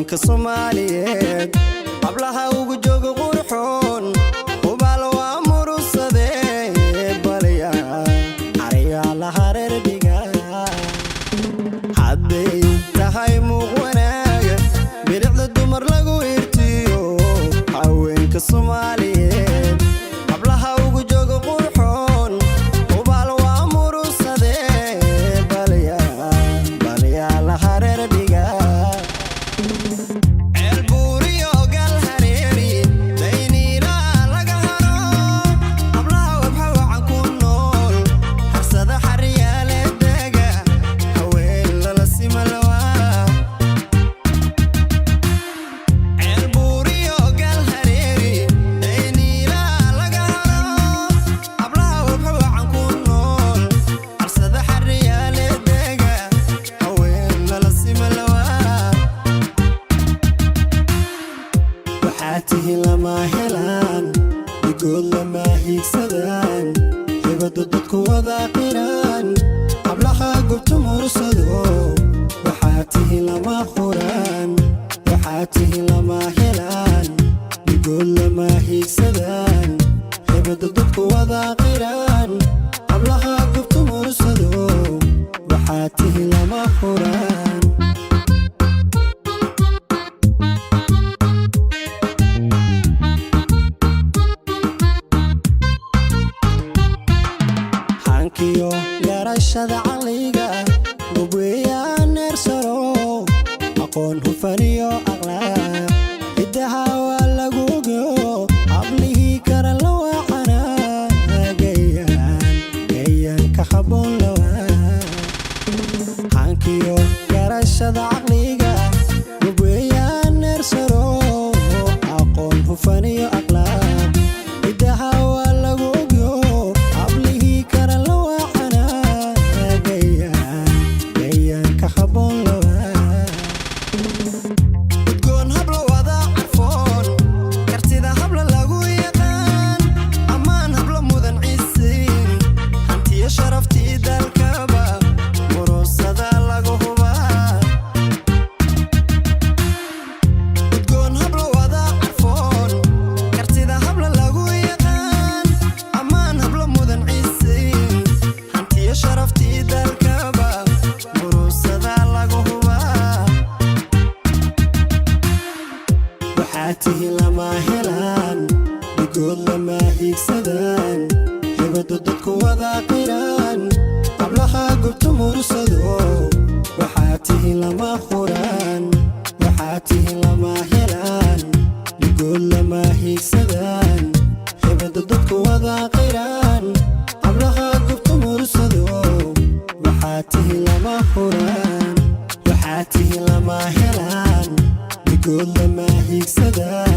haweenka Soomaaliyeed hablaha ugu jooga qurxoon ubaal waa mursadee balaya ariya la hareer dhiga hadday tahay muqwanaaga bilicda dumar lagu irtiyo haweenka Soomaaliyeed hablaha ugu jooga qurxoon ubaal waa mursadee balaya la hareer dhiga lama helaan digood lama hiigsadaan hibada dadku wada qiraan hablaha gubta mursado waxaa tihi lama huraan waxaa tihi lama helaan digood lama hiigsadaan hibada dadku wada qiraan hablaha gubta mursado waxaa tihi lama huraan kiyo garashada caqliga gubweeyaan neersaro aqoon hufan iyo akhlaaq hidaha waa lagu ogo hablihii kara la wacana gayaan ka haboon lawaa hankiyo garashada caqliga gubweeyaan neersaro aqoon hufan iyo akhlaaq hidaha waa lagu ogo hablihii kara tihi lama helaan digood lama hiigsadaan hibada dadku wada qiraan hablaha gubta mursado waxaa tihi lama huraan waxaa tihi lama helaan digood lama hiigsadaan hibada dadku wada qiraan hablaha gubta mursado waxaa tihi lama huraan waxaa tihi lama helaan digood lama hiigsadaan